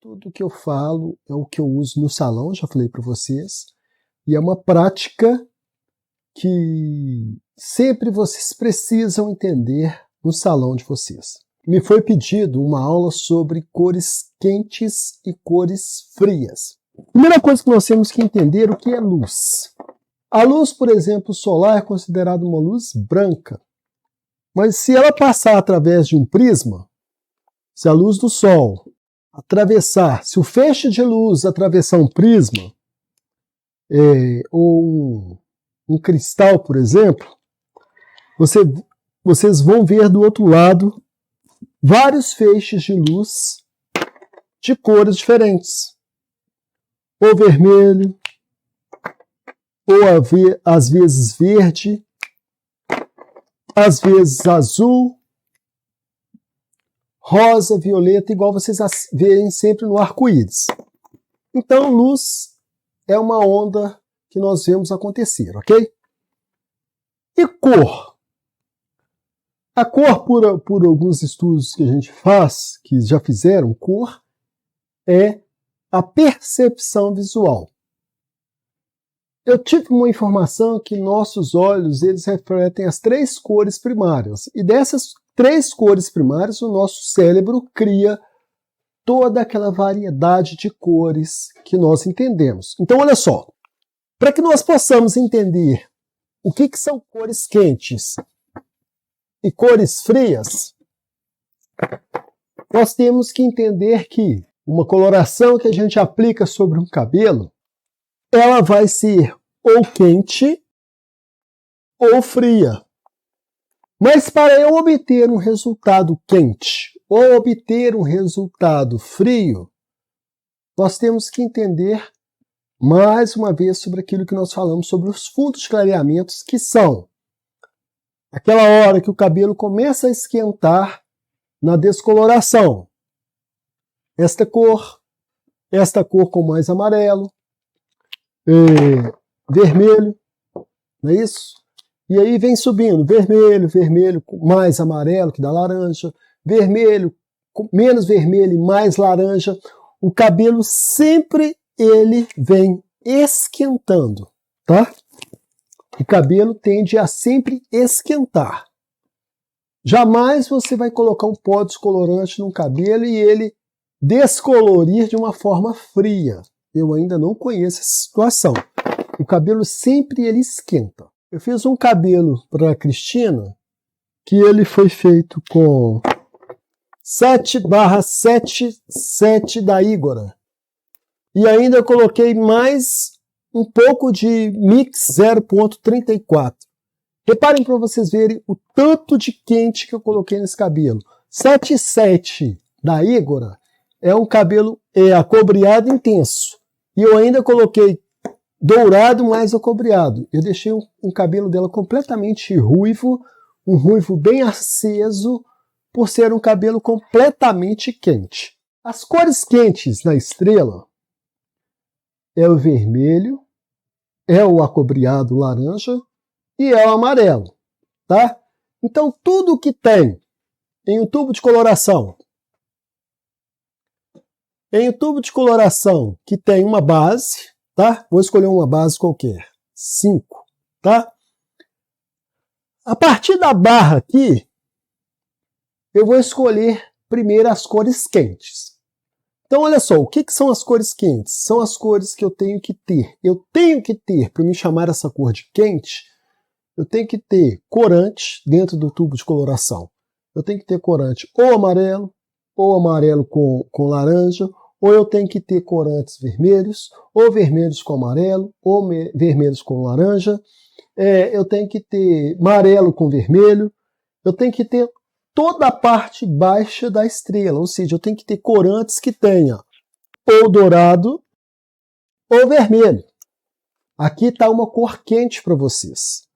Tudo que eu falo é o que eu uso no salão, já falei para vocês, e é uma prática que sempre vocês precisam entender no salão de vocês. Me foi pedido uma aula sobre cores quentes e cores frias. Primeira coisa que nós temos que entender o que é luz. A luz, por exemplo, solar é considerada uma luz branca, mas se ela passar através de um prisma, se a luz do sol atravessar, se o feixe de luz atravessar um prisma, ou um cristal, por exemplo, vocês vão ver do outro lado vários feixes de luz de cores diferentes. Ou vermelho, ou às vezes verde, às vezes azul, rosa, violeta, igual vocês veem sempre no arco-íris. Então, luz é uma onda que nós vemos acontecer, ok? E cor? A cor, por alguns estudos que a gente faz, que já fizeram, cor é a percepção visual. Eu tive uma informação que nossos olhos, eles refletem as 3 cores primárias. E dessas 3 cores primárias, o nosso cérebro cria toda aquela variedade de cores que nós entendemos. Então, olha só. Para que nós possamos entender o que são cores quentes e cores frias, nós temos que entender que uma coloração que a gente aplica sobre um cabelo, ela vai ser ou quente ou fria. Mas para eu obter um resultado quente ou obter um resultado frio, nós temos que entender mais uma vez sobre aquilo que nós falamos sobre os fundos de clareamentos, que são aquela hora que o cabelo começa a esquentar na descoloração. Esta cor com mais amarelo, vermelho, não é isso? E aí vem subindo, vermelho com mais amarelo, que dá laranja, vermelho, menos vermelho e mais laranja. O cabelo sempre ele vem esquentando, tá? O cabelo tende a sempre esquentar. Jamais você vai colocar um pó descolorante no cabelo e ele descolorir de uma forma fria. Eu ainda não conheço essa situação. O cabelo sempre ele esquenta. Eu fiz um cabelo para a Cristina que ele foi feito com 7/77 da Igora. E ainda coloquei mais um pouco de mix 0.34. Reparem para vocês verem o tanto de quente que eu coloquei nesse cabelo. 7,7 da Igora é um cabelo acobreado intenso. E eu ainda coloquei dourado mais acobreado. Eu deixei um cabelo dela completamente ruivo, um ruivo bem aceso, por ser um cabelo completamente quente. As cores quentes na estrela é o vermelho, é o acobreado laranja e é o amarelo, tá? Então, tudo que tem em um tubo de coloração, que tem uma base, tá? Vou escolher uma base qualquer, 5, tá? A partir da barra aqui, eu vou escolher primeiro as cores quentes. Então, olha só, o que são as cores quentes? São as cores que eu tenho que ter. Eu tenho que ter, para me chamar essa cor de quente, eu tenho que ter corante dentro do tubo de coloração. Eu tenho que ter corante ou amarelo com laranja, ou eu tenho que ter corantes vermelhos, ou vermelhos com amarelo, ou vermelhos com laranja. Eu tenho que ter amarelo com vermelho. Eu tenho que ter toda a parte baixa da estrela, ou seja, eu tenho que ter corantes que tenha ou dourado ou vermelho. Aqui está uma cor quente para vocês.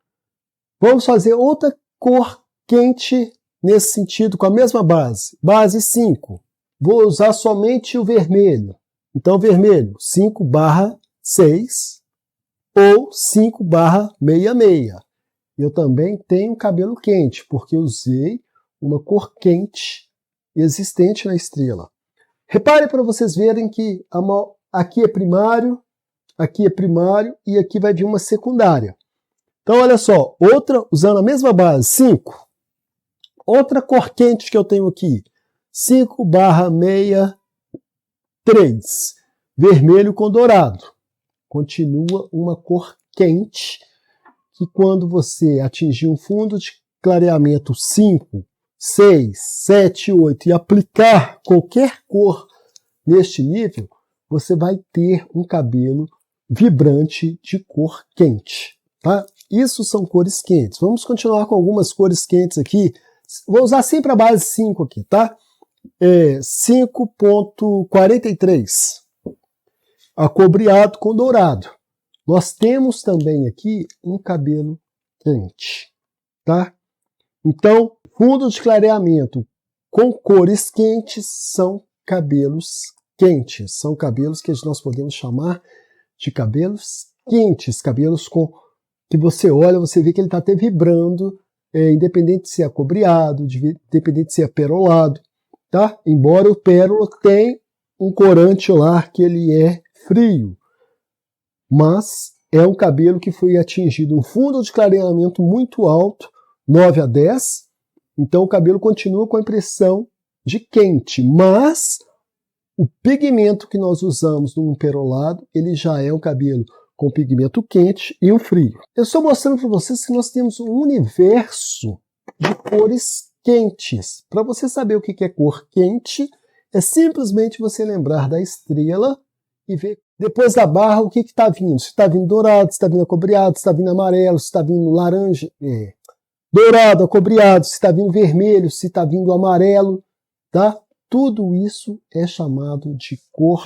Vamos fazer outra cor quente nesse sentido, com a mesma base. Base 5. Vou usar somente o vermelho. Então, vermelho, 5/6 ou 5/66. Eu também tenho cabelo quente, porque eu usei uma cor quente existente na estrela. Repare para vocês verem que aqui é primário e aqui vai vir uma secundária. Então, olha só, outra, usando a mesma base, 5. Outra cor quente que eu tenho aqui, 5/63, vermelho com dourado. Continua uma cor quente, que quando você atingir um fundo de clareamento 5, 6, 7, 8 e aplicar qualquer cor neste nível, você vai ter um cabelo vibrante de cor quente. Tá? Isso são cores quentes. Vamos continuar com algumas cores quentes aqui. Vou usar sempre a base 5 aqui, tá? 5.43. Acobreado com dourado. Nós temos também aqui um cabelo quente, tá? Então, fundo de clareamento com cores quentes são cabelos quentes. São cabelos que nós podemos chamar de cabelos quentes, cabelos que você olha, você vê que ele está até vibrando, independente de ser acobreado, independente de ser perolado, tá? Embora o pérola tenha um corante lá que ele é frio, mas é um cabelo que foi atingido um fundo de clareamento muito alto, 9 a 10, então o cabelo continua com a impressão de quente, mas o pigmento que nós usamos num perolado, ele já é um cabelo com pigmento quente e um frio. Eu estou mostrando para vocês que nós temos um universo de cores quentes. Para você saber o que é cor quente, é simplesmente você lembrar da estrela e ver depois da barra o que está vindo. Se está vindo dourado, se está vindo acobreado, se está vindo amarelo, se está vindo laranja, dourado, acobreado, se está vindo vermelho, se está vindo amarelo, tá? Tudo isso é chamado de cor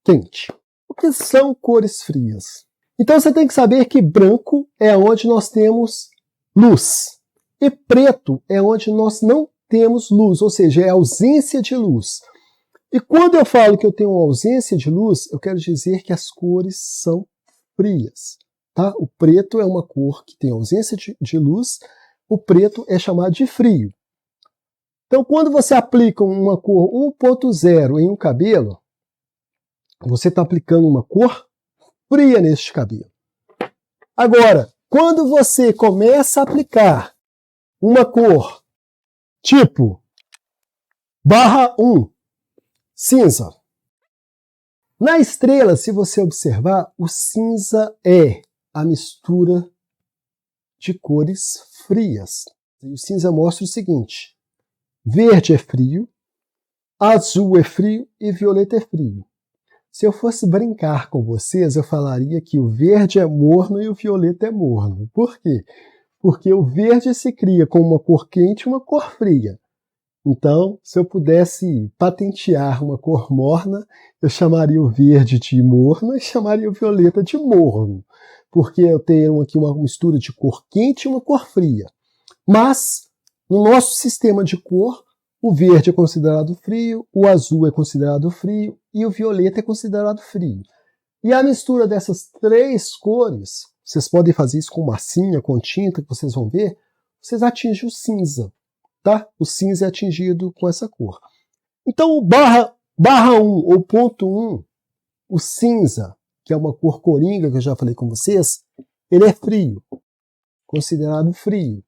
quente. O que são cores frias? Então você tem que saber que branco é onde nós temos luz e preto é onde nós não temos luz, ou seja, é ausência de luz. E quando eu falo que eu tenho uma ausência de luz, eu quero dizer que as cores são frias. Tá? O preto é uma cor que tem ausência de luz, o preto é chamado de frio. Então, quando você aplica uma cor 1.0 em um cabelo, você está aplicando uma cor fria neste cabelo. Agora, quando você começa a aplicar uma cor tipo /1, cinza. Na estrela, se você observar, o cinza é a mistura de cores frias. E o cinza mostra o seguinte: verde é frio, azul é frio e violeta é frio. Se eu fosse brincar com vocês, eu falaria que o verde é morno e o violeta é morno. Por quê? Porque o verde se cria com uma cor quente e uma cor fria. Então, se eu pudesse patentear uma cor morna, eu chamaria o verde de morno e chamaria o violeta de morno. Porque eu tenho aqui uma mistura de cor quente e uma cor fria. Mas, no nosso sistema de cor, o verde é considerado frio, o azul é considerado frio e o violeta é considerado frio. E a mistura dessas três cores, vocês podem fazer isso com massinha, com tinta, que vocês vão ver, vocês atingem o cinza. Tá? O cinza é atingido com essa cor. Então, o /1 ou ponto 1, o cinza, que é uma cor coringa, que eu já falei com vocês, ele é frio, considerado frio.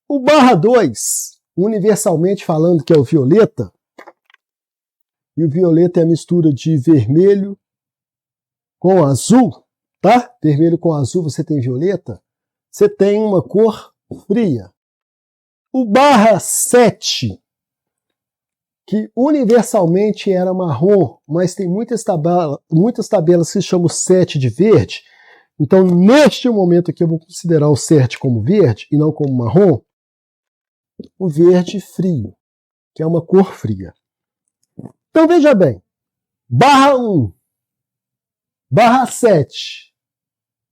O /2, universalmente falando, que é o violeta, e o violeta é a mistura de vermelho com azul, tá? Vermelho com azul você tem violeta, você tem uma cor fria. O /7, que universalmente era marrom, mas tem muitas tabelas que chamam o 7 de verde. Então, neste momento aqui, eu vou considerar o 7 como verde e não como marrom. O verde frio, que é uma cor fria. Então, veja bem. /1, /7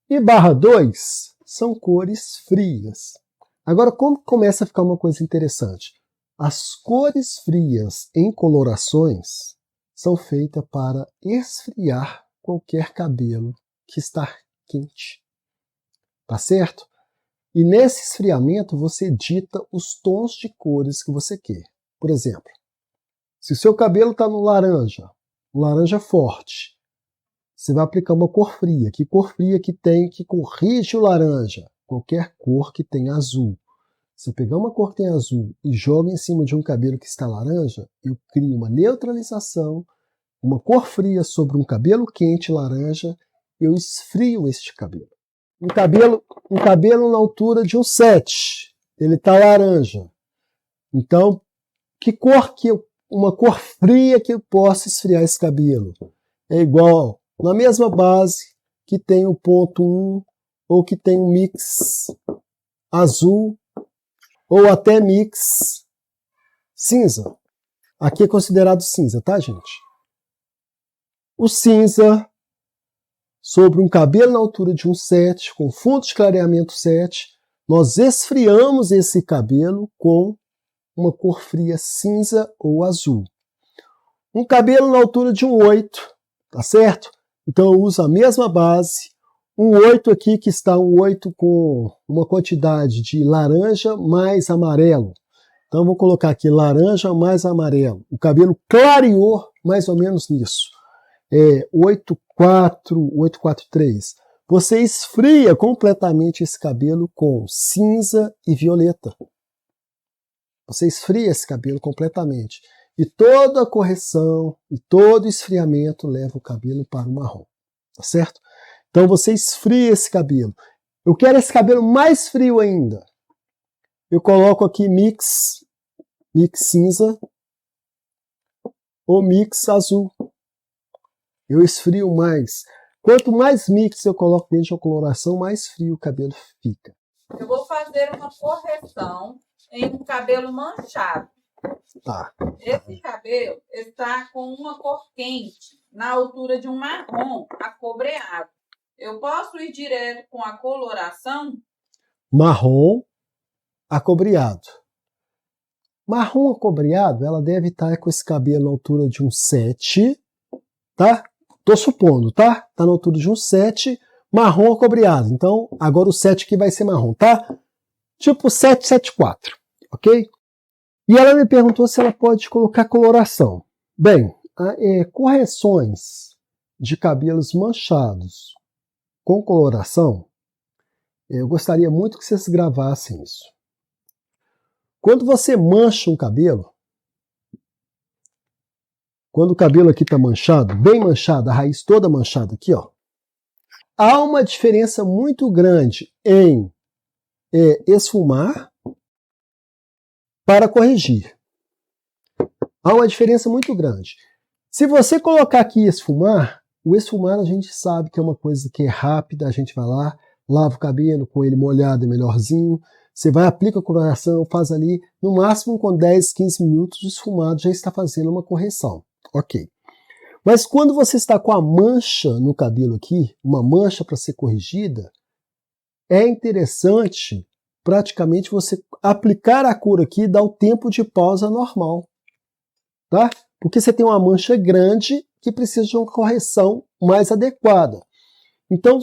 e /2 são cores frias. Agora, como começa a ficar uma coisa interessante? As cores frias em colorações são feitas para esfriar qualquer cabelo que está quente. Tá certo? E nesse esfriamento você dita os tons de cores que você quer. Por exemplo, Se o seu cabelo está no laranja forte, você vai aplicar uma cor fria. Que cor fria que tem que corrige o laranja? Qualquer cor que tenha azul. Se eu pegar uma cor que tem azul e jogo em cima de um cabelo que está laranja, eu crio uma neutralização, uma cor fria sobre um cabelo quente laranja, eu esfrio este cabelo. Um cabelo na altura de um 7, ele está laranja. Então, uma cor fria que eu possa esfriar esse cabelo? É igual na mesma base que tem o ponto 1 ou que tem um mix azul ou até mix cinza. Aqui é considerado cinza, tá, gente? O cinza sobre um cabelo na altura de um 7, com fundo de clareamento 7, nós esfriamos esse cabelo com uma cor fria cinza ou azul. Um cabelo na altura de um 8, tá certo? Então eu uso a mesma base. Um 8 aqui que está um 8 com uma quantidade de laranja mais amarelo. Então eu vou colocar aqui laranja mais amarelo. O cabelo clareou mais ou menos nisso. 8,4, 8,43. Você esfria completamente esse cabelo com cinza e violeta. Você esfria esse cabelo completamente. E toda a correção e todo esfriamento leva o cabelo para o marrom. Tá certo? Então você esfria esse cabelo. Eu quero esse cabelo mais frio ainda. Eu coloco aqui mix cinza ou mix azul. Eu esfrio mais. Quanto mais mix eu coloco dentro da coloração, mais frio o cabelo fica. Eu vou fazer uma correção em um cabelo manchado. Tá. Esse cabelo está com uma cor quente, na altura de um marrom acobreado. Eu posso ir direto com a coloração? Marrom acobreado. Marrom acobreado, ela deve estar com esse cabelo na altura de um 7, tá? Tô supondo, tá? Tá na altura de um 7, marrom acobreado. Então, agora o 7 aqui vai ser marrom, tá? Tipo 774, ok? E ela me perguntou se ela pode colocar coloração. Bem, correções de cabelos manchados com coloração, eu gostaria muito que vocês gravassem isso. Quando você mancha um cabelo, quando o cabelo aqui está manchado, bem manchado, a raiz toda manchada aqui, ó, há uma diferença muito grande em esfumar para corrigir. Há uma diferença muito grande. Se você colocar aqui esfumar, o esfumar a gente sabe que é uma coisa que é rápida, a gente vai lá, lava o cabelo com ele molhado é melhorzinho, você vai, aplica a coloração, faz ali, no máximo com 10, 15 minutos, o esfumado já está fazendo uma correção. Ok. Mas quando você está com a mancha no cabelo aqui, uma mancha para ser corrigida, é interessante praticamente você aplicar a cor aqui e dar o tempo de pausa normal. Tá? Porque você tem uma mancha grande que precisa de uma correção mais adequada. Então,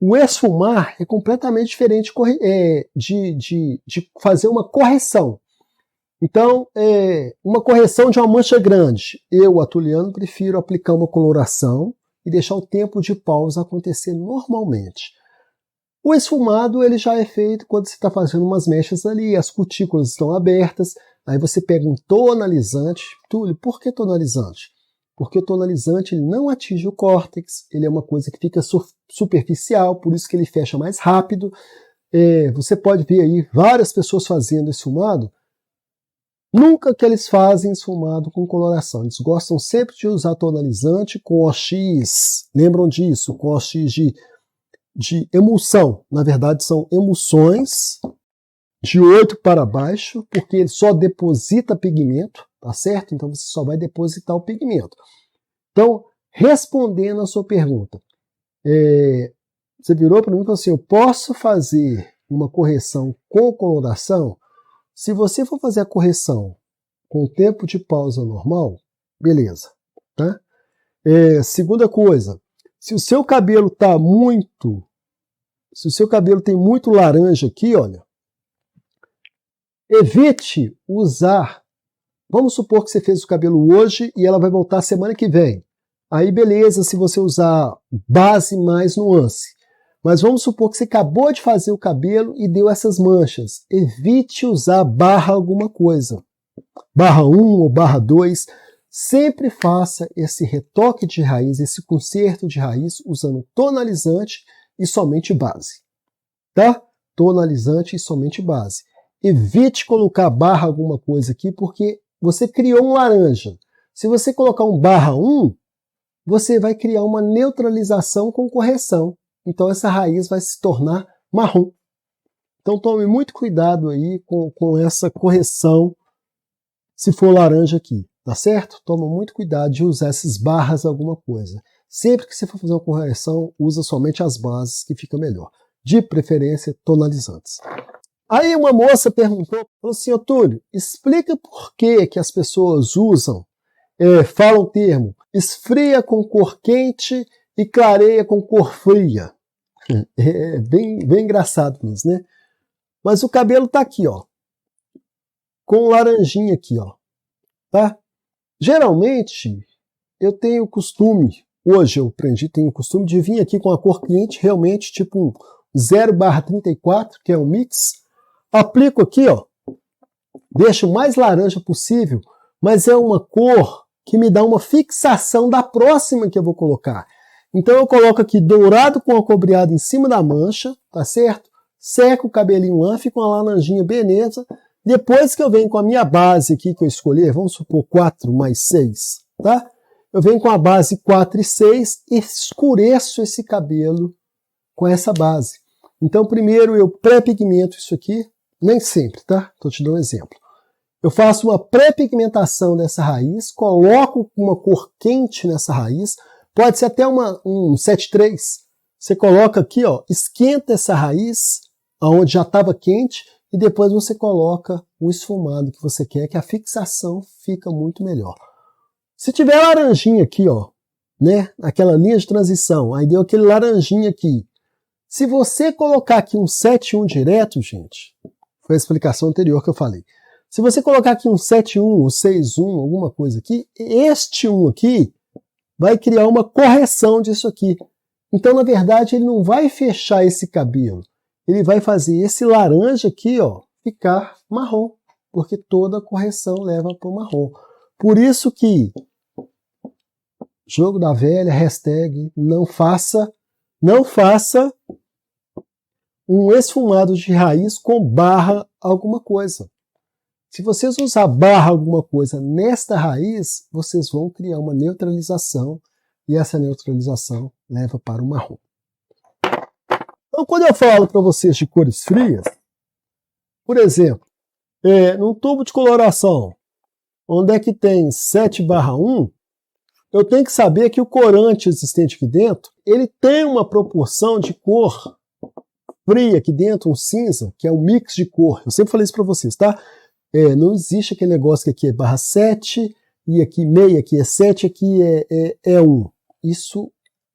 o esfumar é completamente diferente de fazer uma correção. Então, uma correção de uma mancha grande. Eu, Atuliano, prefiro aplicar uma coloração e deixar o tempo de pausa acontecer normalmente. O esfumado ele já é feito quando você está fazendo umas mechas ali, as cutículas estão abertas, aí você pega um tonalizante. Túlio, por que tonalizante? Porque o tonalizante ele não atinge o córtex, ele é uma coisa que fica superficial, por isso que ele fecha mais rápido. Você pode ver aí várias pessoas fazendo esfumado, nunca que eles fazem esfumado com coloração. Eles gostam sempre de usar tonalizante com OX, lembram disso, com OX de emulsão. Na verdade, são emulsões de 8 para baixo, porque ele só deposita pigmento, tá certo? Então você só vai depositar o pigmento. Então, respondendo a sua pergunta, você virou para mim e falou assim, eu posso fazer uma correção com coloração? Se você for fazer a correção com tempo de pausa normal, beleza, tá? Segunda coisa, se o seu cabelo tem muito laranja aqui, olha, evite usar Vamos supor que você fez o cabelo hoje e ela vai voltar semana que vem. Aí beleza, se você usar base mais nuance. Mas vamos supor que você acabou de fazer o cabelo e deu essas manchas. Evite usar barra alguma coisa. Barra 1 ou barra 2. Sempre faça esse retoque de raiz, esse conserto de raiz usando tonalizante e somente base. Tá? Tonalizante e somente base. Evite colocar barra alguma coisa aqui porque você criou um laranja. Se você colocar um barra 1, você vai criar uma neutralização com correção. Então essa raiz vai se tornar marrom. Então tome muito cuidado aí com essa correção se for laranja aqui, tá certo? Toma muito cuidado de usar essas barras alguma coisa. Sempre que você for fazer uma correção, usa somente as bases que fica melhor. De preferência, tonalizantes. Aí uma moça perguntou, falou assim, ô Túlio, explica por que as pessoas usam, falam o termo, esfria com cor quente e clareia com cor fria. É bem engraçado isso, né? Mas o cabelo tá aqui, ó, com laranjinha aqui, ó, tá? Geralmente, eu tenho o costume, hoje eu aprendi, tenho o costume de vir aqui com a cor quente, realmente, tipo um 0/34, que é um mix, aplico aqui, ó, deixo o mais laranja possível, mas é uma cor que me dá uma fixação da próxima que eu vou colocar. Então eu coloco aqui dourado com acobreado em cima da mancha, tá certo? Seco o cabelinho lá, fica uma laranjinha beleza. Depois que eu venho com a minha base aqui que eu escolher, vamos supor 4 mais 6, tá? Eu venho com a base 4 e 6 e escureço esse cabelo com essa base. Então primeiro eu pré-pigmento isso aqui, nem sempre, tá? Tô te dando um exemplo. Eu faço uma pré-pigmentação dessa raiz, coloco uma cor quente nessa raiz, pode ser até um 7-3. Você coloca aqui, ó, esquenta essa raiz, onde já estava quente, e depois você coloca o esfumado que você quer, que a fixação fica muito melhor. Se tiver laranjinha aqui, ó, né, aquela linha de transição, aí deu aquele laranjinha aqui. Se você colocar aqui um 7-1 direto, gente, foi a explicação anterior que eu falei. Se você colocar aqui um 7-1 ou 6-1, alguma coisa aqui, este 1 aqui vai criar uma correção disso aqui. Então, na verdade, ele não vai fechar esse cabelo. Ele vai fazer esse laranja aqui, ó, ficar marrom, porque toda correção leva para o marrom. Por isso que, jogo da velha, hashtag, não faça um esfumado de raiz com barra alguma coisa. Se vocês usar barra alguma coisa nesta raiz, vocês vão criar uma neutralização e essa neutralização leva para o marrom. Então, quando eu falo para vocês de cores frias, por exemplo, num tubo de coloração, onde é que tem 7/1, eu tenho que saber que o corante existente aqui dentro, ele tem uma proporção de cor fria aqui dentro, um cinza, que é um mix de cor. Eu sempre falei isso para vocês, tá? Não existe aquele negócio que aqui é /7, e aqui meia, aqui é 7, aqui é 1. Isso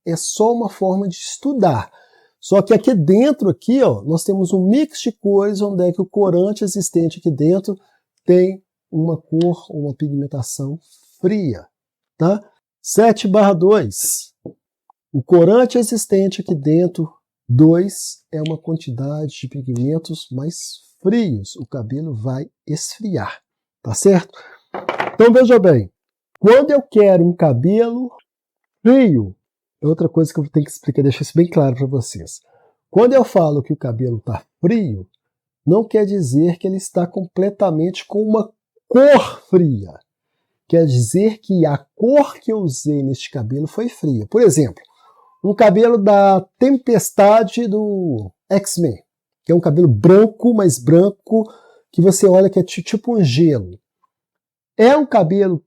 é só uma forma de estudar. Só que aqui dentro, aqui, ó, nós temos um mix de cores, onde é que o corante existente aqui dentro tem uma cor, uma pigmentação fria, tá? 7/2. O corante existente aqui dentro, 2, é uma quantidade de pigmentos mais frios. O cabelo vai esfriar, tá certo? Então veja bem, quando eu quero um cabelo frio, é outra coisa que eu tenho que explicar, deixar isso bem claro para vocês. Quando eu falo que o cabelo está frio, não quer dizer que ele está completamente com uma cor fria. Quer dizer que a cor que eu usei neste cabelo foi fria. Por exemplo, um cabelo da Tempestade do X-Men, que é um cabelo branco, mas branco, que você olha que é tipo um gelo. É um cabelo,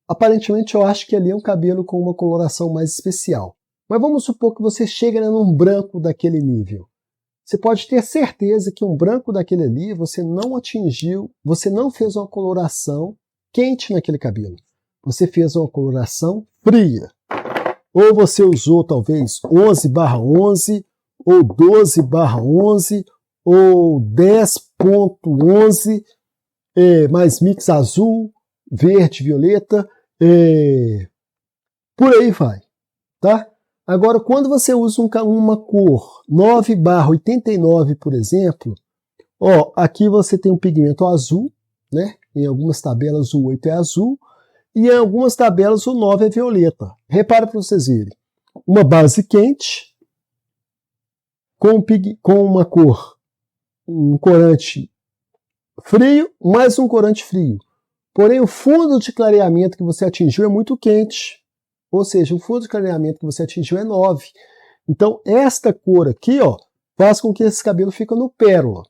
aparentemente eu acho que ali é um cabelo com uma coloração mais especial. Mas vamos supor que você chega num branco daquele nível. Você pode ter certeza que um branco daquele ali você não atingiu, você não fez uma coloração quente naquele cabelo. Você fez uma coloração fria. Ou você usou talvez 11/11, ou 12/11, ou 10.11, mais mix azul, verde, violeta, por aí vai, tá? Agora, quando você usa uma cor 9/89, por exemplo, aqui você tem um pigmento azul, né? Em algumas tabelas o 8 é azul, e em algumas tabelas o 9 é violeta. Repara para vocês verem. Uma base quente, com uma cor, um corante frio, mais um corante frio. Porém, o fundo de clareamento que você atingiu é muito quente. Ou seja, o fundo de clareamento que você atingiu é 9. Então, esta cor aqui, faz com que esse cabelo fique no pérola.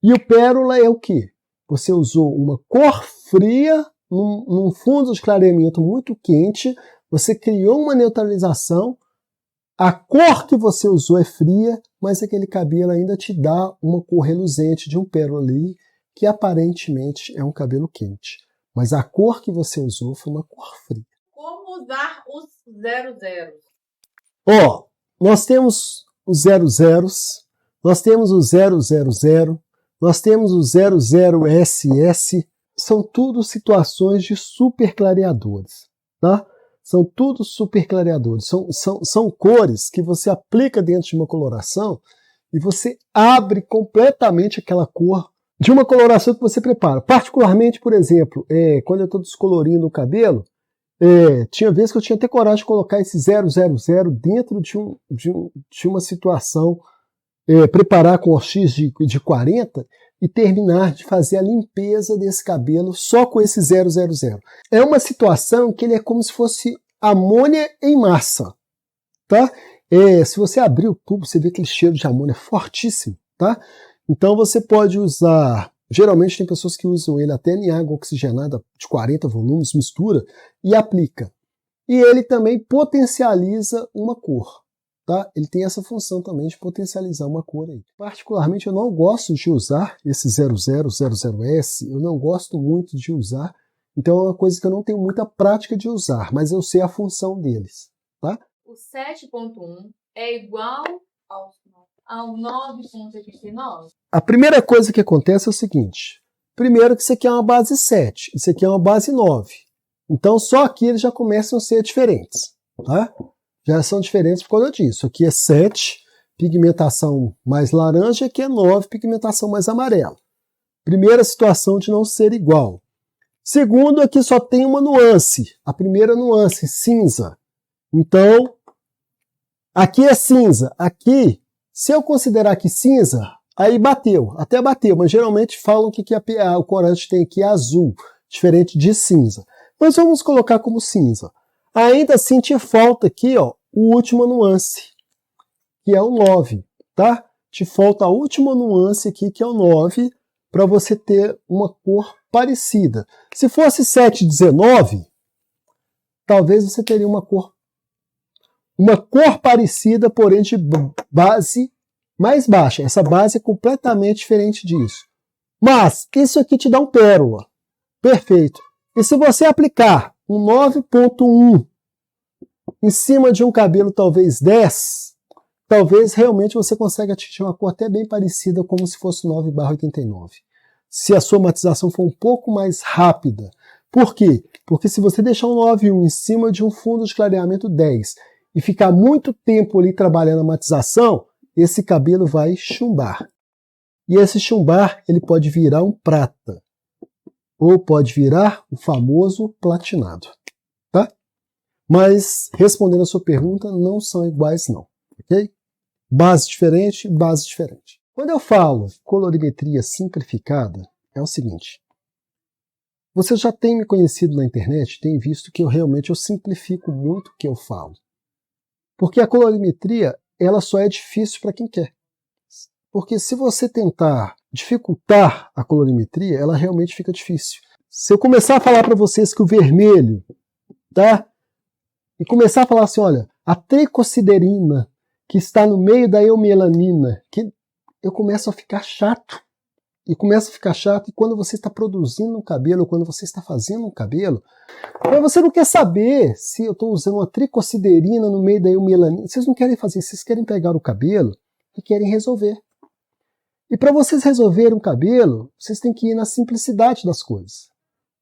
E o pérola é o quê? Você usou uma cor fria num fundo de clareamento muito quente, você criou uma neutralização, a cor que você usou é fria, mas aquele cabelo ainda te dá uma cor reluzente de um pérola ali, que aparentemente é um cabelo quente. Mas a cor que você usou foi uma cor fria. Como usar os 00? Nós temos os 00s, nós temos o 000, nós temos o 00SS, são tudo situações de super clareadores, tá? São tudo super clareadores, são cores que você aplica dentro de uma coloração e você abre completamente aquela cor de uma coloração que você prepara. Particularmente, por exemplo, quando eu estou descolorindo o cabelo, tinha vezes que eu tinha até coragem de colocar esse 000 dentro de uma situação, preparar com OX de 40 e terminar de fazer a limpeza desse cabelo só com esse 000. É uma situação que ele é como se fosse amônia em massa, tá? Se você abrir o tubo, você vê aquele cheiro de amônia fortíssimo, tá? Então você pode usar, geralmente tem pessoas que usam ele até em água oxigenada de 40 volumes, mistura e aplica. E ele também potencializa uma cor, tá? Ele tem essa função também de potencializar uma cor aí. Particularmente eu não gosto de usar esse 00, 00S, eu não gosto muito de usar, então é uma coisa que eu não tenho muita prática de usar, mas eu sei a função deles, tá? O 7.1 é igual ao 9.89? A primeira coisa que acontece é o seguinte. Primeiro que isso aqui é uma base 7, isso aqui é uma base 9. Então só aqui eles já começam a ser diferentes, tá? Já são diferentes por causa disso. Aqui é 7, pigmentação mais laranja, aqui é 9, pigmentação mais amarela. Primeira situação de não ser igual. Segundo, aqui só tem uma nuance. A primeira nuance, cinza. Então, aqui é cinza. Aqui, se eu considerar que cinza, aí bateu. Até bateu, mas geralmente falam que o corante tem aqui azul, diferente de cinza. Nós vamos colocar como cinza. Ainda assim, te falta aqui, a última nuance, que é o 9, tá? Te falta a última nuance aqui, que é o 9, para você ter uma cor parecida. Se fosse 7,19, talvez você teria uma cor parecida, porém de base mais baixa. Essa base é completamente diferente disso. Mas isso aqui te dá um pérola. Perfeito. E se você aplicar um 9.1 em cima de um cabelo talvez 10, talvez realmente você consiga atingir uma cor até bem parecida como se fosse 9/89. Se a sua matização for um pouco mais rápida. Por quê? Porque se você deixar um 9.1 em cima de um fundo de clareamento 10 e ficar muito tempo ali trabalhando a matização, esse cabelo vai chumbar. E esse chumbar, ele pode virar um prata. Ou pode virar o famoso platinado. Tá? Mas, respondendo a sua pergunta, não são iguais não. Ok? Base diferente, base diferente. Quando eu falo colorimetria simplificada, é o seguinte. Você já tem me conhecido na internet, tem visto que eu simplifico muito o que eu falo. Porque a colorimetria, ela só é difícil para quem quer. Porque se você tentar dificultar a colorimetria, ela realmente fica difícil. Se eu começar a falar para vocês que o vermelho, tá? E começar a falar assim, olha, a tricosiderina que está no meio da eumelanina, que eu começo a ficar chato. E começa a ficar chato, e quando você está produzindo um cabelo, ou quando você está fazendo um cabelo, mas você não quer saber se eu estou usando uma tricosiderina no meio da eumelanina. Vocês não querem fazer, vocês querem pegar o cabelo e querem resolver. E para vocês resolverem um cabelo, vocês têm que ir na simplicidade das coisas.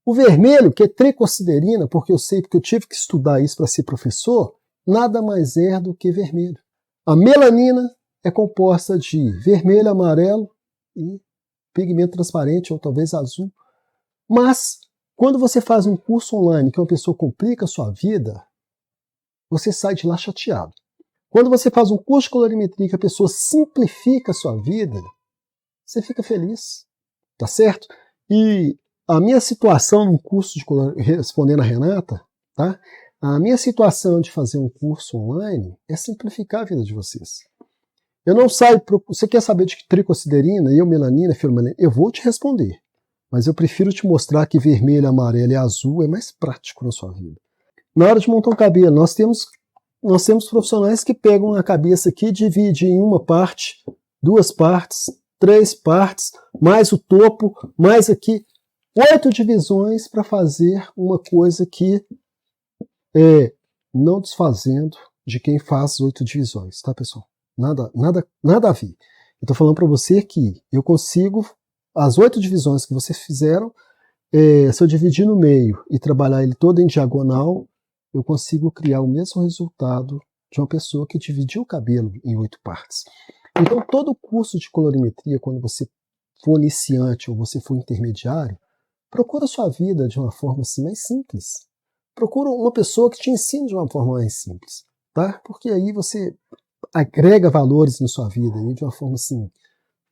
O vermelho, que é tricossiderina, porque eu sei porque eu tive que estudar isso para ser professor, nada mais é do que vermelho. A melanina é composta de vermelho, amarelo e pigmento transparente, ou talvez azul. Mas, quando você faz um curso online que uma pessoa complica a sua vida, você sai de lá chateado. Quando você faz um curso de colorimetria que a pessoa simplifica a sua vida, você fica feliz, tá certo? E a minha situação num curso de colorimetria, respondendo a Renata, tá? A minha situação de fazer um curso online é simplificar a vida de vocês. Eu não saio, você quer saber de tricossiderina, melanina, filomelanina? Eu vou te responder, mas eu prefiro te mostrar que vermelho, amarelo e azul é mais prático na sua vida. Na hora de montar um cabelo, nós temos profissionais que pegam a cabeça aqui e dividem em uma parte, 2 partes, 3 partes, mais o topo, mais aqui, 8 divisões para fazer uma coisa que é não desfazendo de quem faz 8 divisões, tá, pessoal? Nada a ver. Eu tô falando para você que eu consigo, as 8 divisões que vocês fizeram, se eu dividir no meio e trabalhar ele todo em diagonal, eu consigo criar o mesmo resultado de uma pessoa que dividiu o cabelo em 8 partes. Então, todo curso de colorimetria, quando você for iniciante ou você for intermediário, procura a sua vida de uma forma assim, mais simples. Procura uma pessoa que te ensine de uma forma mais simples, tá? Porque aí você agrega valores na sua vida aí de uma forma assim,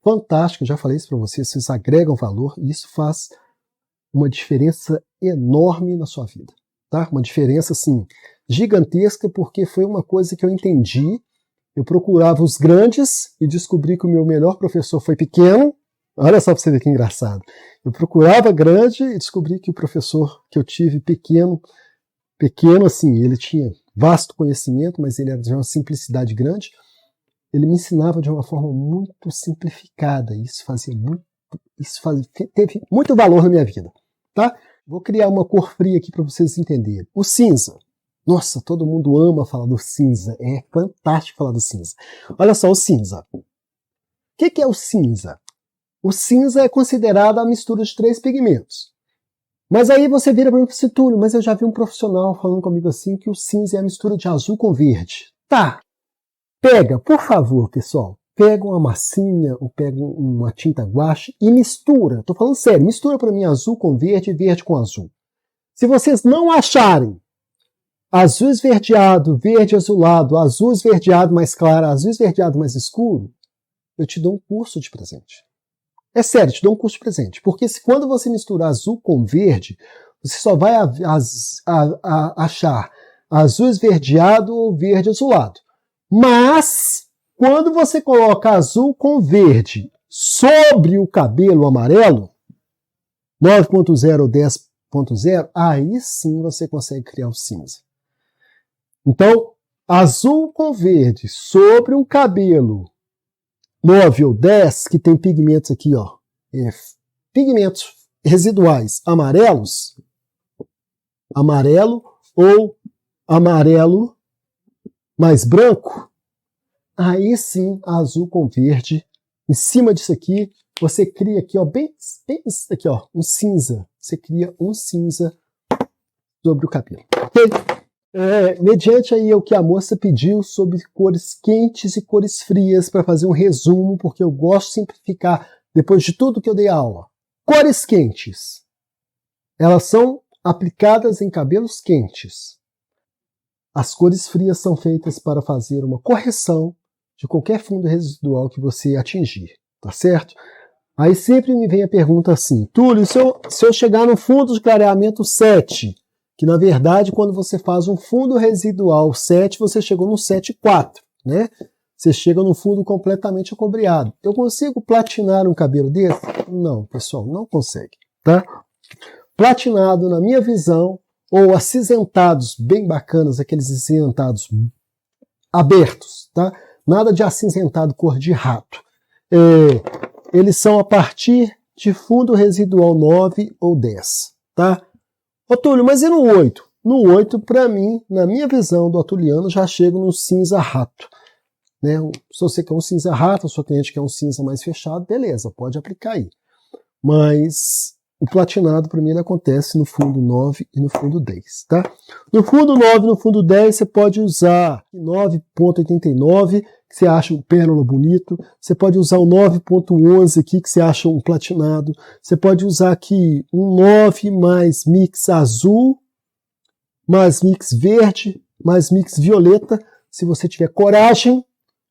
fantástica. Eu já falei isso para vocês, vocês agregam valor e isso faz uma diferença enorme na sua vida. Tá? Uma diferença assim, gigantesca, porque foi uma coisa que eu entendi. Eu procurava os grandes e descobri que o meu melhor professor foi pequeno. Olha só para você ver que engraçado. Eu procurava grande e descobri que o professor que eu tive pequeno assim, ele tinha vasto conhecimento, mas ele era de uma simplicidade grande. Ele me ensinava de uma forma muito simplificada. Teve muito valor na minha vida, tá? Vou criar uma cor fria aqui para vocês entenderem. O cinza. Nossa, todo mundo ama falar do cinza. É fantástico falar do cinza. Olha só, o cinza. O que é o cinza? O cinza é considerado a mistura de 3 pigmentos. Mas aí você vira para mim e fala assim, Túlio, mas eu já vi um profissional falando comigo assim que o cinza é a mistura de azul com verde. Tá. Pega, por favor, pessoal. Pega uma massinha ou pega uma tinta guache e mistura. Tô falando sério, mistura para mim azul com verde e verde com azul. Se vocês não acharem azul esverdeado, verde azulado, azul esverdeado mais claro, azul esverdeado mais escuro, eu te dou um curso de presente. É sério, te dou um curso de presente. Porque quando você mistura azul com verde, você só vai achar azul esverdeado ou verde azulado. Mas quando você coloca azul com verde sobre o cabelo amarelo, 9.0 ou 10.0, aí sim você consegue criar o cinza. Então, azul com verde sobre um cabelo 9 ou 10, que tem pigmentos aqui, ó, pigmentos residuais amarelos, amarelo ou amarelo mais branco, aí sim, azul com verde. Em cima disso aqui, você cria aqui, ó, bem aqui, ó, um cinza. Você cria um cinza sobre o cabelo. Ok? Mediante aí o que a moça pediu sobre cores quentes e cores frias para fazer um resumo, porque eu gosto de simplificar depois de tudo que eu dei a aula. Cores quentes. Elas são aplicadas em cabelos quentes. As cores frias são feitas para fazer uma correção de qualquer fundo residual que você atingir, tá certo? Aí sempre me vem a pergunta assim, Túlio, se eu chegar no fundo de clareamento 7, que na verdade quando você faz um fundo residual 7, você chegou no 7,4, né? Você chega no fundo completamente acobreado. Eu consigo platinar um cabelo desse? Não, pessoal, não consegue, tá? Platinado, na minha visão, ou acinzentados bem bacanas, aqueles acinzentados abertos, tá? Nada de acinzentado cor de rato. Eles são a partir de fundo residual 9 ou 10, tá? Ô Túlio, mas e no 8? No 8, para mim, na minha visão do atuliano, já chego no cinza rato. Né? Se você quer um cinza rato, a sua cliente quer um cinza mais fechado, beleza, pode aplicar aí. Mas o platinado para mim ele acontece no fundo 9 e no fundo 10, tá? No fundo 9 e no fundo 10 você pode usar 9.89, que você acha um pérola bonito. Você pode usar o 9.11 aqui, que você acha um platinado. Você pode usar aqui um 9 mais mix azul, mais mix verde, mais mix violeta. Se você tiver coragem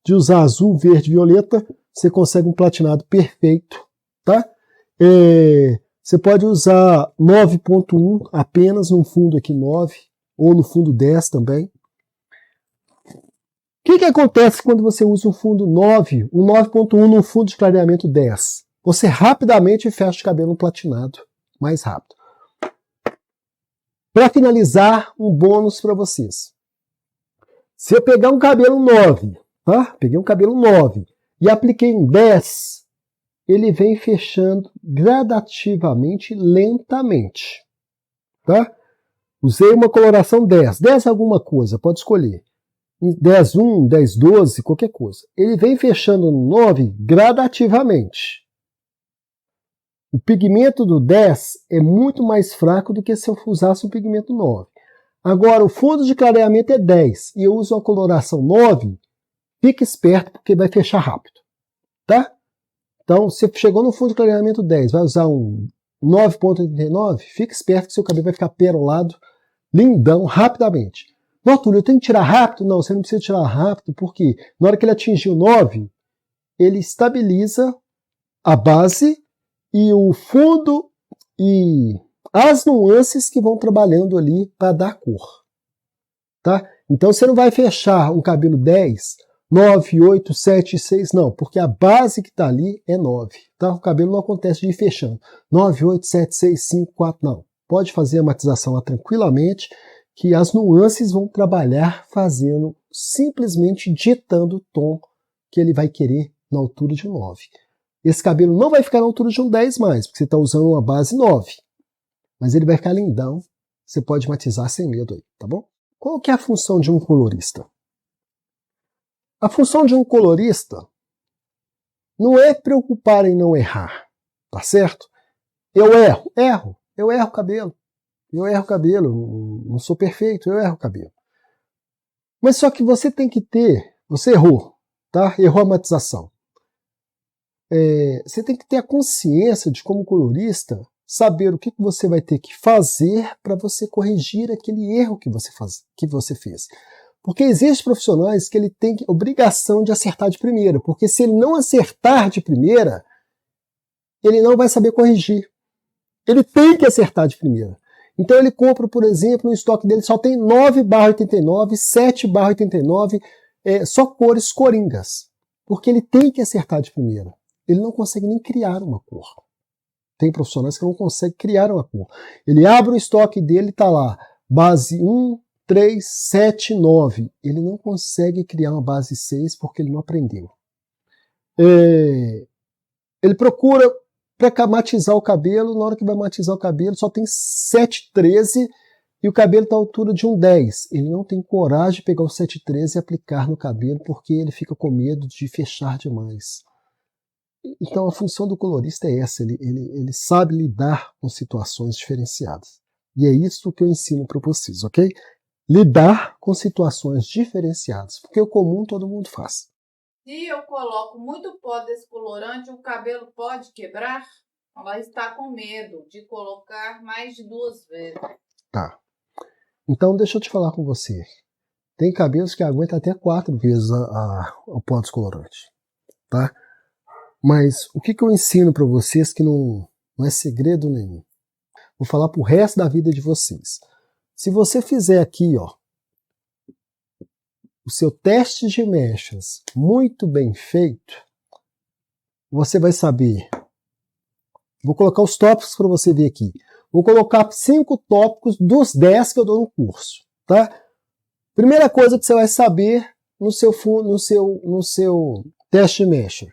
de usar azul, verde, violeta, você consegue um platinado perfeito, tá? Você pode usar 9.1 apenas no fundo aqui 9, ou no fundo 10 também. O que acontece quando você usa um fundo 9, um 9.1 num fundo de clareamento 10? Você rapidamente fecha o cabelo platinado, mais rápido. Para finalizar, um bônus para vocês. Se eu pegar um cabelo 9, tá? Peguei um cabelo 9 e apliquei um 10, ele vem fechando gradativamente, lentamente, tá? Usei uma coloração 10, 10 alguma coisa, pode escolher. 10.1, 10.12, qualquer coisa. Ele vem fechando no 9 gradativamente. O pigmento do 10 é muito mais fraco do que se eu usasse um pigmento 9. Agora, o fundo de clareamento é 10 e eu uso a coloração 9, fique esperto porque vai fechar rápido, tá? Então, se chegou no fundo de clareamento 10, vai usar um 9.89, fique esperto que seu cabelo vai ficar perolado, lindão, rapidamente. Não, Túlio, eu tenho que tirar rápido? Não, você não precisa tirar rápido, porque na hora que ele atingir o 9, ele estabiliza a base e o fundo e as nuances que vão trabalhando ali para dar cor. Tá? Então você não vai fechar um cabelo 10, 9, 8, 7, 6, não, porque a base que está ali é 9. Tá? O cabelo não acontece de ir fechando. 9, 8, 7, 6, 5, 4, não. Pode fazer a matização lá tranquilamente, que as nuances vão trabalhar fazendo, simplesmente ditando o tom que ele vai querer na altura de um 9. Esse cabelo não vai ficar na altura de um 10 mais, porque você está usando uma base 9. Mas ele vai ficar lindão, você pode matizar sem medo aí, tá bom? Qual que é a função de um colorista? A função de um colorista não é preocupar em não errar, tá certo? Eu erro cabelo. Eu erro cabelo, não sou perfeito, eu erro cabelo. Mas só que você tem que ter, você errou, tá? Errou a matização. Você tem que ter a consciência de, como colorista, saber o que você vai ter que fazer para você corrigir aquele erro que você fez. Porque existem profissionais que ele tem obrigação de acertar de primeira, porque se ele não acertar de primeira, ele não vai saber corrigir. Ele tem que acertar de primeira. Então ele compra, por exemplo, no estoque dele só tem 9/89, 7/89, só cores coringas. Porque ele tem que acertar de primeira. Ele não consegue nem criar uma cor. Tem profissionais que não conseguem criar uma cor. Ele abre o estoque dele e está lá, base 1, 3, 7, 9. Ele não consegue criar uma base 6 porque ele não aprendeu. Ele procura para matizar o cabelo, na hora que vai matizar o cabelo só tem 7,13 e o cabelo está à altura de um 10. Ele não tem coragem de pegar o 7,13 e aplicar no cabelo porque ele fica com medo de fechar demais. Então a função do colorista é essa, ele sabe lidar com situações diferenciadas. E é isso que eu ensino para vocês, ok? Lidar com situações diferenciadas, porque o comum todo mundo faz. Se eu coloco muito pó descolorante, o cabelo pode quebrar? Ela está com medo de colocar mais de 2 vezes. Tá. Então deixa eu te falar com você. Tem cabelos que aguentam até 4 vezes o pó descolorante. Tá? Mas o que eu ensino para vocês que não é segredo nenhum. Vou falar pro resto da vida de vocês. Se você fizer aqui, ó, o seu teste de mechas muito bem feito, você vai saber. Vou colocar os tópicos para você ver aqui. Vou colocar 5 tópicos dos 10 que eu dou no curso, tá? Primeira coisa que você vai saber no seu teste de mecha: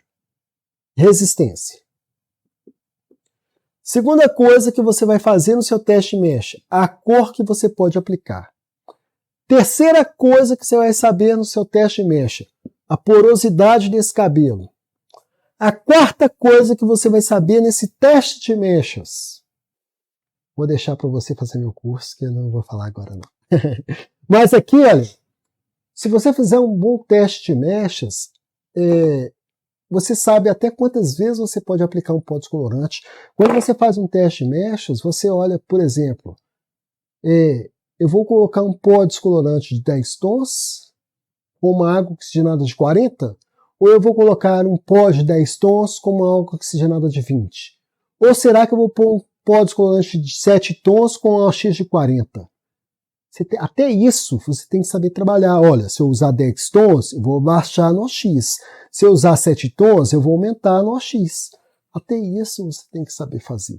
resistência. Segunda coisa que você vai fazer no seu teste de mecha: a cor que você pode aplicar. Terceira coisa que você vai saber no seu teste de mecha: a porosidade desse cabelo. A quarta coisa que você vai saber nesse teste de mechas: Vou deixar para você fazer meu curso, que eu não vou falar agora não. Mas aqui, olha, se você fizer um bom teste de mechas, você sabe até quantas vezes você pode aplicar um pó descolorante. Quando você faz um teste de mechas, você olha, por exemplo, eu vou colocar um pó descolorante de 10 tons com uma água oxigenada de 40, ou eu vou colocar um pó de 10 tons com uma água oxigenada de 20? Ou será que eu vou pôr um pó descolorante de 7 tons com uma OX de 40? Até isso você tem que saber trabalhar. Olha, se eu usar 10 tons, eu vou baixar no OX. Se eu usar 7 tons, eu vou aumentar no OX. Até isso você tem que saber fazer.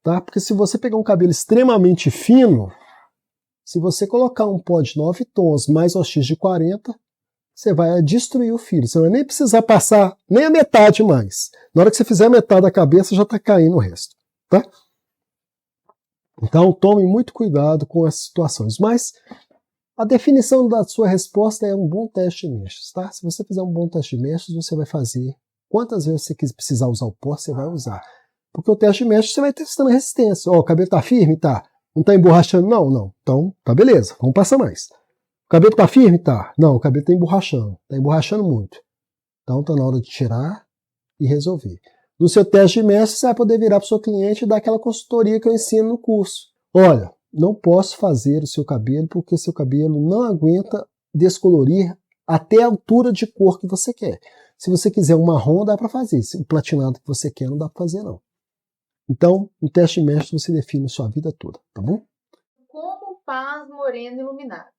Tá? Porque se você pegar um cabelo extremamente fino, se você colocar um pó de 9 tons mais OX de 40, você vai destruir o fio. Você não vai nem precisar passar nem a metade mais. Na hora que você fizer a metade da cabeça, já está caindo o resto. Tá? Então, tome muito cuidado com essas situações. Mas a definição da sua resposta é um bom teste de mechas. Tá? Se você fizer um bom teste de mechas, você vai fazer. Quantas vezes você precisar usar o pó, você vai usar. Porque o teste de mechas, você vai testando a resistência. O cabelo está firme? Tá. Não está emborrachando? Não. Então, tá beleza. Vamos passar mais. O cabelo está firme? Tá. Não, o cabelo está emborrachando. Está emborrachando muito. Então, está na hora de tirar e resolver. No seu teste de mechas, você vai poder virar para o seu cliente e dar aquela consultoria que eu ensino no curso. Olha, não posso fazer o seu cabelo porque seu cabelo não aguenta descolorir até a altura de cor que você quer. Se você quiser um marrom, dá para fazer. Se o platinado que você quer, não dá para fazer, não. Então, no teste de mechas, você define sua vida toda, tá bom? Como faz morena iluminada?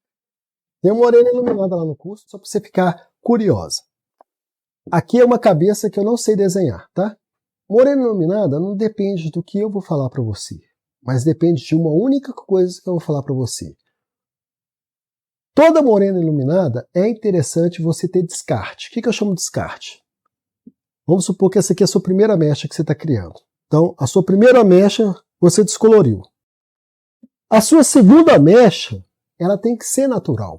Tem uma morena iluminada lá no curso, só para você ficar curiosa. Aqui é uma cabeça que eu não sei desenhar, tá? Morena iluminada não depende do que eu vou falar para você, mas depende de uma única coisa que eu vou falar para você. Toda morena iluminada é interessante você ter descarte. O que eu chamo de descarte? Vamos supor que essa aqui é a sua primeira mecha que você está criando. Então, a sua primeira mecha você descoloriu. A sua segunda mecha, ela tem que ser natural.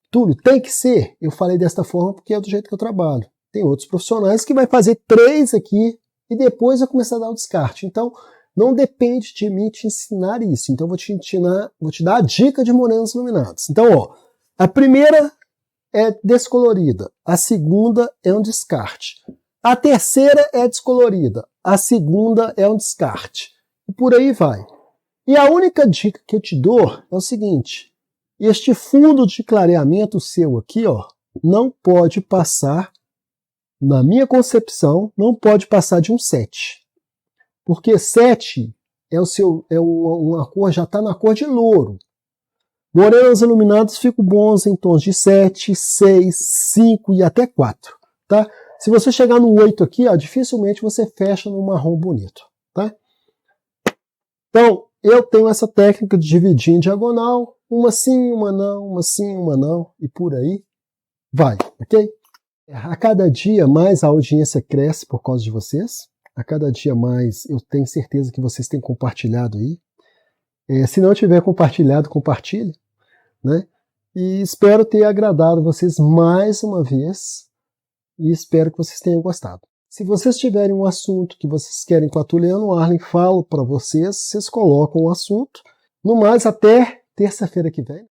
Túlio, tem que ser? Eu falei desta forma porque é do jeito que eu trabalho. Tem outros profissionais que vai fazer 3 aqui e depois vai começar a dar o descarte. Então, não depende de mim te ensinar isso. Então, vou te dar a dica de morenas iluminadas. Então, ó, a primeira é descolorida. A segunda é um descarte. A terceira é descolorida. A segunda é um descarte. E por aí vai. E a única dica que eu te dou é o seguinte. Este fundo de clareamento seu aqui, ó, não pode passar, na minha concepção, não pode passar de um 7. Porque 7 uma cor, já está na cor de louro. Morenas iluminadas ficam bons em tons de 7, 6, 5 e até 4. Tá? Se você chegar no 8 aqui, ó, dificilmente você fecha no marrom bonito. Tá? Então, eu tenho essa técnica de dividir em diagonal, uma sim, uma não, uma sim, uma não, e por aí vai, ok? A cada dia mais a audiência cresce por causa de vocês. A cada dia mais eu tenho certeza que vocês têm compartilhado aí. Se não tiver compartilhado, compartilhe. Né? E espero ter agradado vocês mais uma vez. E espero que vocês tenham gostado. Se vocês tiverem um assunto que vocês querem que o Atuliano Arlen fale para vocês, vocês colocam o assunto. No mais, até terça-feira que vem.